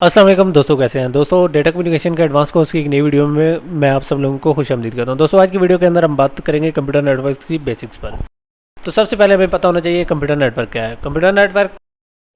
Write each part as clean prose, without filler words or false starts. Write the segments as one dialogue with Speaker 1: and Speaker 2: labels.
Speaker 1: अस्सलाम वालेकुम दोस्तों, कैसे हैं दोस्तों। डेटा कम्युनिकेशन के एडवांस कोर्स की एक नई वीडियो में मैं आप सब लोगों को खुशामदीद करता हूं। दोस्तों आज की वीडियो के अंदर हम बात करेंगे कंप्यूटर नेटवर्क की बेसिक्स पर। तो सबसे पहले हमें पता होना चाहिए कंप्यूटर नेटवर्क क्या है। Computer network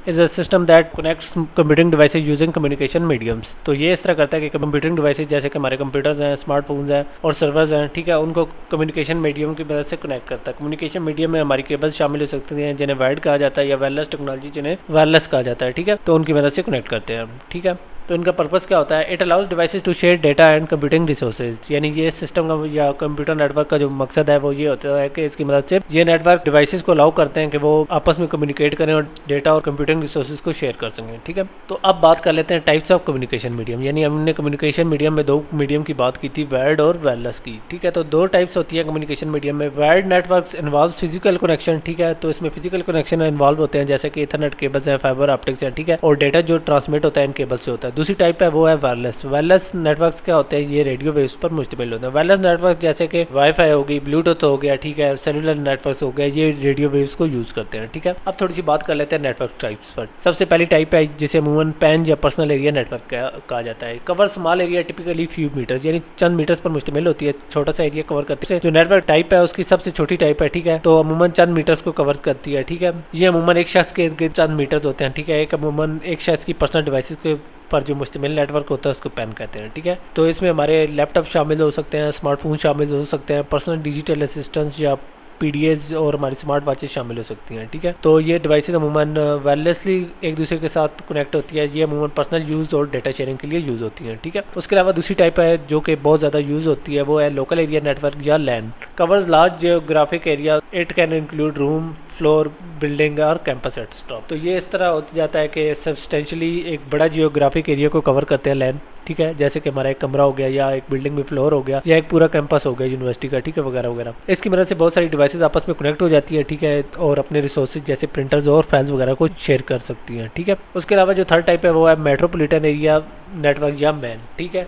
Speaker 1: is a system that connects computing devices using communication mediums. तो ये इस तरह करता है कि कंप्यूटिंग डिवाइसेज जैसे कि हमारे कंप्यूटर्स हैं, स्मार्टफोन्स हैं और सर्वर्स हैं, ठीक है, उनको कम्युनिकेशन मीडियम की मदद से कनेक्ट करता है। कम्युनिकेशन मीडियम में हमारी केबल्स शामिल हो सकती हैं जिन्हें वायर्ड कहा जाता है या वायरलेस टेक्नोलॉजी जिन्हें वायरलेस कहा जाता है, ठीक है। तो उनकी मदद से कनेक्ट करते हैं हम, ठीक है। तो इनका पर्पस क्या होता है? It allows devices to share data and computing resources. यानी ये सिस्टम का या कंप्यूटर नेटवर्क का जो मकसद है वो ये होता है कि इसकी मदद से ये नेटवर्क डिवाइसेज को अलाउ करते हैं कि वो आपस में कम्युनिकेट करें और डेटा और कंप्यूटिंग रिसोर्सेज को शेयर कर सकें, ठीक है। तो अब बात कर लेते हैं टाइप्स ऑफ कम्युनिकेशन मीडियम। यानी हमने कम्युनिकेशन मीडियम में दो मीडियम की बात की थी, वायर्ड और वायरलेस की, ठीक है। तो दो टाइप्स होती है कम्युनिकेशन मीडियम में। Wired networks involve physical connection, ठीक है। तो इसमें फिजिकल कनेक्शन इन्वॉल्व होते हैं जैसे कि इथरनेट केबल्स हैं, फाइबर ऑप्टिक्स हैं, ठीक है, और डेटा जो ट्रांसमिट होता है इन केबल से होता है। दूसरी टाइप है वो है वायरलेस। वायरलेस नेटवर्क्स क्या होते हैं? ये रेडियो वेव्स पर मुश्तमिल होते हैं। वायरलेस नेटवर्क जैसे कि वाईफाई हो गई, ब्लूटूथ हो गया, ठीक है, सेलुलर नेटवर्क्स हो गया, ये रेडियो वेव्स को यूज करते हैं, ठीक है। अब थोड़ी सी बात कर लेते हैं नेटवर्क टाइप्स पर। सबसे पहली टाइप है जिसे अमूमन पैन या पर्सनल एरिया नेटवर्क कहा जाता है। Cover small area typically few metres, यानी चंद मीटर्स पर मुश्तमिल होती है, छोटा सा एरिया कवर करती है। जो नेटवर्क टाइप है उसकी सबसे छोटी टाइप है, ठीक है, तो अमूमन चंद मीटर्स को कवर करती है, ठीक है। ये अमूमन एक शख्स के चंद मीटर्स होते हैं, ठीक है। एक अमूमन एक शख्स की पर्सनल डिवाइसेस के पर जो मुश्तमिल नेटवर्क होता है उसको पैन कहते हैं, ठीक है। तो इसमें हमारे लैपटॉप शामिल हो सकते हैं, स्मार्टफोन शामिल हो सकते हैं, पर्सनल डिजिटल असिस्टेंट्स या पीडीएस और हमारी स्मार्ट वॉचेस शामिल हो सकती हैं, ठीक है। तो ये डिवाइसेस अमूमन वायरलेसली एक दूसरे के साथ कनेक्ट होती है। ये अमूमन पर्सनल यूज़ और डेटा शेयरिंग के लिए यूज़ होती हैं, ठीक है। उसके अलावा दूसरी टाइप है जो कि बहुत ज़्यादा यूज़ होती है, वो है लोकल एरिया नेटवर्क या LAN. Covers large geographic area, it can include room, floor, building और कैंपस एट स्टॉप। तो ये इस तरह हो जाता है कि सब्सटेंशली एक बड़ा जियोग्राफिक एरिया को कवर करते हैं लैन, ठीक है। जैसे कि हमारा एक कमरा हो गया या एक बिल्डिंग में फ्लोर हो गया या एक पूरा कैंपस हो गया यूनिवर्सिटी का, ठीक है, वगैरह वगैरह। इसकी मदद से बहुत सारी डिवाइसेस आपस में कनेक्ट हो जाती है, ठीक है, और अपने रिसोर्सेज जैसे प्रिंटर्स और फाइल्स वगैरह को शेयर कर सकती हैं, ठीक है। उसके अलावा जो थर्ड टाइप है वो है मेट्रोपॉलिटन एरिया नेटवर्क या मैन, ठीक है।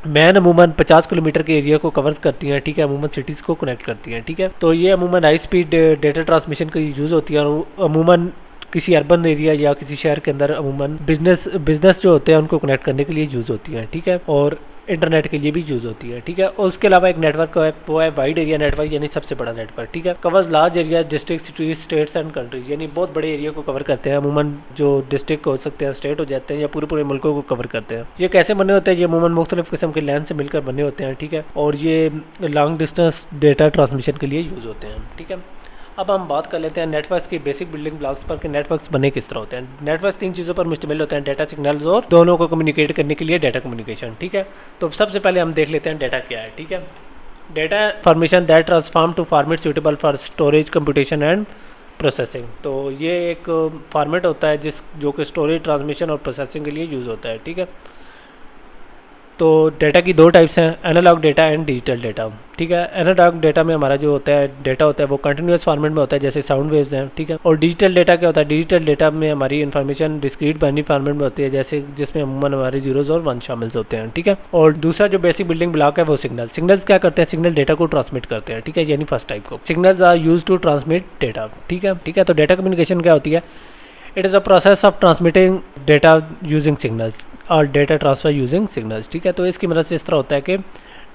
Speaker 1: मैन अमूमन 50 किलोमीटर के एरिया को कवर करती हैं, ठीक है, अमूमन सिटीज़ को कनेक्ट करती हैं, ठीक है। तो ये अमूमन हाई स्पीड डेटा ट्रांसमिशन की यूज़ होती है और अमूमन किसी अर्बन एरिया या किसी शहर के अंदर अमूमन बिजनेस जो होते हैं उनको कनेक्ट करने के लिए यूज़ होती हैं, ठीक है, और इंटरनेट के लिए भी यूज़ होती है, ठीक है। और उसके अलावा एक नेटवर्क है वो है वाइड एरिया नेटवर्क, यानी सबसे बड़ा नेटवर्क, ठीक है। Covers large area district, cities, states and countries, यानी बहुत बड़े एरिया को कवर करते हैं। अमूमन जो डिस्ट्रिक्ट हो सकते हैं, स्टेट हो जाते हैं या पूरे पूरे मुल्कों को कवर करते हैं। ये कैसे बने होते हैं? ये अमूमन मुख्तलिफ किस्म के लैंड से मिलकर बने होते हैं, ठीक है, और ये लॉन्ग डिस्टेंस डेटा ट्रांसमिशन के लिए यूज़ होते हैं, ठीक है। अब हम बात कर लेते हैं नेटवर्क्स की बेसिक बिल्डिंग ब्लॉक्स पर कि नेटवर्क्स बने किस तरह होते हैं। नेटवर्क्स तीन चीज़ों पर मुश्तमिल होते हैं, डेटा, सिग्नल्स और दोनों को कम्युनिकेट करने के लिए डेटा कम्युनिकेशन, ठीक है। तो सबसे पहले हम देख लेते हैं डेटा क्या है, ठीक है। Data formation that transform to format suitable for storage, computation and processing. तो ये एक फॉर्मेट होता है जो कि स्टोरेज, ट्रांसमिशन और प्रोसेसिंग के लिए यूज़ होता है, ठीक है। तो डेटा की दो टाइप्स हैं, analogue data and digital data, ठीक है। एनालॉग डेटा में हमारा जो होता है डेटा होता है वो कंटिन्यूस फॉर्मेट में होता है जैसे साउंड वेव्स हैं, ठीक है। और डिजिटल डेटा क्या होता है? डिजिटल डेटा में हमारी इन्फॉर्मेशन डिस्क्रीट बाइनरी फॉर्मेट में होती है जैसे जिसमें अमूमन हमारे जीरोज और वन शामिल होते हैं, ठीक है। और दूसरा जो बेसिक बिल्डिंग ब्लॉक है वो सिग्नल्स क्या करते हैं? सिग्नल डेटा को ट्रांसमिट करते हैं, ठीक है, यानी फर्स्ट टाइप को signals are use to transmit data, ठीक है, ठीक है। तो डेटा कम्युनिकेशन क्या होती है? It is a process of transmitting data using signals और डेटा ट्रांसफ़र यूजिंग सिग्नल्स, ठीक है। तो इसकी मदद से इस तरह होता है कि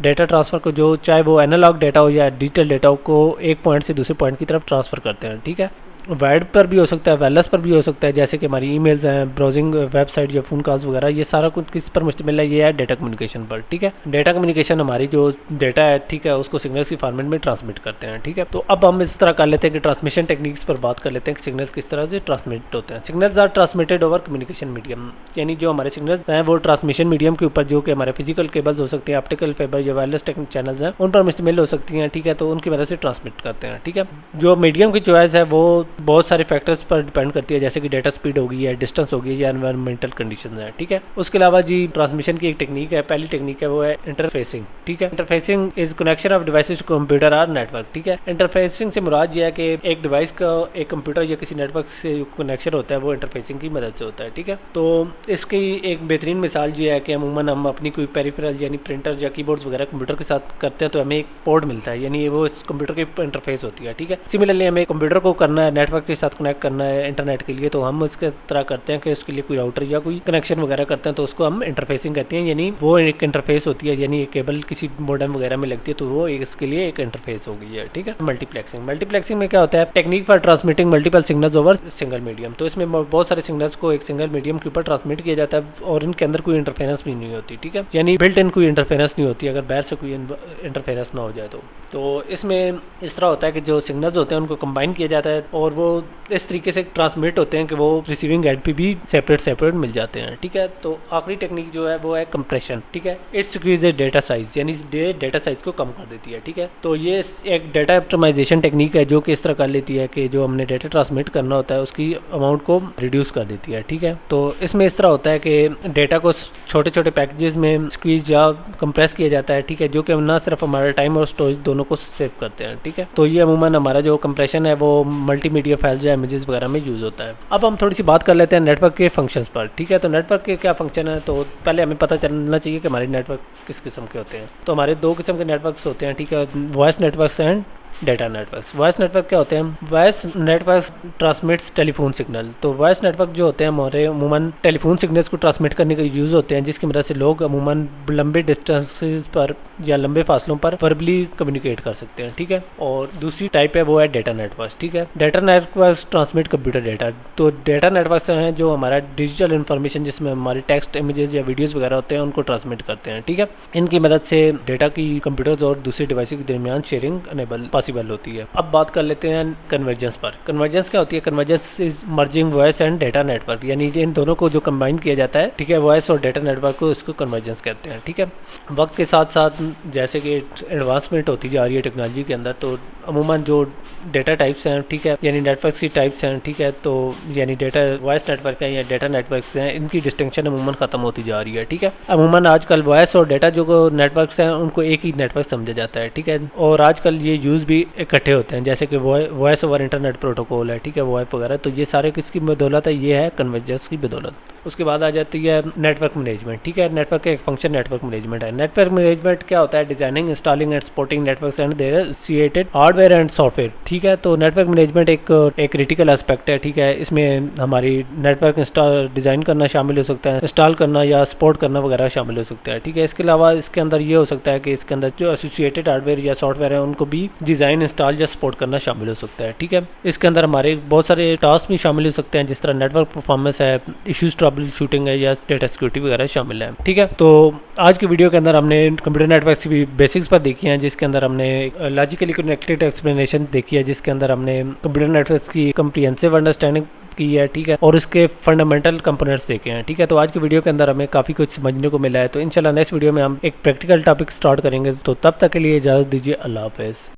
Speaker 1: डेटा ट्रांसफ़र को जो चाहे वो एनालॉग डेटा हो या डिजिटल डेटा हो को एक पॉइंट से दूसरे पॉइंट की तरफ ट्रांसफ़र करते हैं, ठीक है। वायर्ड पर भी हो सकता है, वायरलेस पर भी हो सकता है, जैसे कि हमारी ईमेल्स हैं, ब्राउजिंग वेबसाइट या फ़ोन कॉल्स वगैरह, ये सारा कुछ किस पर मुश्तमिल है? ये है डेटा कम्युनिकेशन पर, ठीक है। डेटा कम्युनिकेशन हमारी जो डेटा है, ठीक है, उसको सिग्नल्स की फॉर्मेट में ट्रांसमिट करते हैं, ठीक है। तो अब हम इस तरह कर लेते हैं कि ट्रांसमिशन टेक्निक्स पर बात कर लेते हैं कि सिग्नल्स किस तरह से ट्रांसमिट होते हैं। Signals are transmitted over communication medium, यानी जो हमारे सिग्नल्स हैं वो ट्रांसमिशन मीडियम के ऊपर जो कि हमारे फिजिकल केबल्स हो सकते हैं, ऑप्टिकल फाइबर या वायरलेस टेक्निक चैनल्स हैं उन पर मुश्तमिल हो सकती हैं, ठीक है। तो उनकी मदद से ट्रांसमिट करते हैं, ठीक है। जो मीडियम की चॉइस है वो बहुत सारे फैक्टर्स पर डिपेंड करती है जैसे कि डेटा स्पीड होगी या डिस्टेंस होगी या एनवायरमेंटल कंडीशंस है, ठीक है। उसके अलावा जी ट्रांसमिशन की एक टेक्निक है, पहली टेक्निक है वो है इंटरफेसिंग, ठीक है। Interfacing is connection of devices to computer और नेटवर्क, ठीक है। इंटरफेसिंग से मुराद ये है कि एक डिवाइस का एक कंप्यूटर या किसी नेटवर्क से कनेक्शन होता है वो इंटरफेसिंग की मदद से होता है, ठीक है। तो इसकी एक बेहतरीन मिसाल ये है कि अमूमन हम अपनी कोई पेरिफेरल यानी प्रिंटर्स या कीबोर्ड्स वगैरह कंप्यूटर के साथ करते हैं तो हमें एक पोर्ट मिलता है, यानी वो इस कंप्यूटर की इंटरफेस होती है, ठीक है। सिमिलरली हमें कंप्यूटर को करना है नेटवर्क के साथ कनेक्ट करना है इंटरनेट के लिए, तो हम इसके तरह करते हैं कि उसके लिए कोई राउटर या कोई कनेक्शन वगैरह करते हैं, तो उसको हम इंटरफेसिंग कहते हैं। यानी वो एक इंटरफेस होती है, यानी केबल किसी मॉडेम वगैरह में लगती है, तो वो इसके लिए एक इंटरफेस हो गई है। ठीक है। मल्टीप्लेक्सिंग में क्या होता है? Technique for transmitting multiple signals over single medium. तो इसमें बहुत सारे सिग्नल्स को एक सिंगल मीडियम के ऊपर ट्रांसमिट किया जाता है और इनके अंदर कोई इंटरफेरेंस भी नहीं होती। ठीक है। यानी बिल्ट इन कोई इंटरफेरेंस नहीं होती अगर बाहर से कोई इंटरफेरेंस ना हो जाए तो इसमें इस तरह होता है कि जो सिग्नल्स होते हैं उनको कंबाइन किया जाता है और वो इस तरीके से ट्रांसमिट होते हैं कि वो रिसीविंग एंड पे भी सेपरेट मिल जाते हैं। ठीक है। तो आखिरी टेक्निक जो है वो है कंप्रेशन। ठीक है। इट स्क्वीजेज डेटा साइज, यानी डेटा साइज को कम कर देती है। ठीक है। तो ये एक डेटा ऑप्टिमाइजेशन टेक्निक है जो कि इस तरह कर लेती है कि जो हमने डेटा ट्रांसमिट करना होता है उसकी अमाउंट को रिड्यूस कर देती है। ठीक है। तो इसमें इस तरह होता है कि डेटा को छोटे छोटे पैकेजेस में स्क्वीज या कंप्रेस किया जाता है। ठीक है। जो कि ना सिर्फ हमारा टाइम और स्टोरेज दोनों को सेव करते हैं। ठीक है। तो ये अमूमन हमारा जो कंप्रेशन है वो मल्टीमीडिया फाइल्स या इमेजेस वगैरह में यूज होता है। अब हम थोड़ी सी बात कर लेते हैं नेटवर्क के फंक्शंस पर। ठीक है। तो नेटवर्क के क्या फंक्शन है, तो पहले हमें पता चलना चाहिए कि हमारे नेटवर्क किस किस्म के होते हैं। तो हमारे दो किस्म के नेटवर्क्स होते हैं। ठीक है। Voice networks and data networks. Voice network क्या होते हैं? Voice network transmits telephone signal. तो वॉइस नेटवर्क जो होते हैं हमारे अमूमन टेलीफोन सिग्नल्स को ट्रांसमिट करने के यूज़ होते हैं, जिसकी मदद से लोग अमूमन लंबे डिस्टेंसेस पर या लंबे फासलों पर वर्बली कम्युनिकेट कर सकते हैं। ठीक है। और दूसरी टाइप है वो है डेटा नेटवर्क। ठीक है। Data network transmit computer data. तो डेटा नेटवर्क हैं जो हमारा डिजिटल इन्फॉर्मेशन जिसमें हमारे टेक्स्ट, इमेजेस या वीडियोज़ वगैरह होते हैं उनको ट्रांसमिट करते हैं। ठीक है। इनकी मदद से डेटा की कंप्यूटर्स और दूसरे डिवाइस के दरमियान शेयरिंग अनेबल पॉसिबल होती है। अब बात कर लेते हैं कन्वर्जेंस पर। कन्वर्जेंस क्या होती है? Convergence is merging voice and data network, यानी इन दोनों को जो कंबाइन किया जाता है। ठीक है। वॉइस और डेटा नेटवर्क को इसको कन्वर्जेंस कहते हैं। ठीक है। वक्त के साथ साथ जैसे कि एडवांसमेंट होती जा रही है टेक्नोलॉजी के अंदर, तो अमूमन जो डेटा टाइप्स हैं, ठीक है, यानी नेटवर्क की टाइप्स हैं, ठीक है, तो यानी डेटा वॉइस नेटवर्क है या डेटा नेटवर्क्स हैं, इनकी डिस्टिंक्शन अमूमन ख़त्म होती जा रही है। ठीक है। अमूमन आजकल वॉइस और डेटा जो नेटवर्क्स हैं उनको एक ही नेटवर्क समझा जाता है। ठीक है। और आजकल ये यूज़ भी इकट्ठे होते हैं, जैसे कि वॉइस ओवर इंटरनेट प्रोटोकॉल है। ठीक है। वॉइस वगैरह, तो ये सारे किसकी बदौलत है? ये है कन्वर्जेंस की बदौलत। उसके बाद आ जाती है नेटवर्क मैनेजमेंट। ठीक है। नेटवर्क का एक फंक्शन नेटवर्क मैनेजमेंट है। नेटवर्क मैनेजमेंट क्या होता है? Designing, installing and supporting networks and their associated hardware and software. ठीक है। तो नेटवर्क मैनेजमेंट एक क्रिटिकल एस्पेक्ट है। ठीक है। इसमें हमारी नेटवर्क डिज़ाइन करना शामिल हो सकता है, इंस्टॉल करना या सपोर्ट करना वगैरह शामिल हो सकता है। ठीक है। इसके अलावा इसके अंदर ये हो सकता है कि इसके अंदर जो एसोसिएटेड हार्डवेयर या सॉफ्टवेयर है उनको भी डिज़ाइन, इंस्टॉल या सपोर्ट करना शामिल हो सकता है। ठीक है। इसके अंदर हमारे बहुत सारे टास्क भी शामिल हो सकते हैं, जिस तरह नेटवर्क परफॉर्मेंस है, इश्यूज ट्रबल शूटिंग है या डेटा सिक्योरिटी वगैरह शामिल है। ठीक है। तो आज की वीडियो के अंदर हमने कंप्यूटर नेटवर्क की बेसिक्स पर देखी हैं, जिसके अंदर हमने लॉजिकली कनेक्टेड एक्सप्लेनेशन देखी है, जिसके अंदर हमने कंप्यूटर नेटवर्क की कंप्रीहेंसिव अंडरस्टैंडिंग की है। ठीक है। और उसके फंडामेंटल कंपोनेंट्स देखे हैं। ठीक है। तो आज की वीडियो के अंदर हमें काफ़ी कुछ समझने को मिला है। तो इंशाल्लाह नेक्स्ट वीडियो में हम एक प्रैक्टिकल टॉपिक स्टार्ट करेंगे। तो तब तक के लिए इजाज़त दीजिए। अल्लाह हाफ़िज़।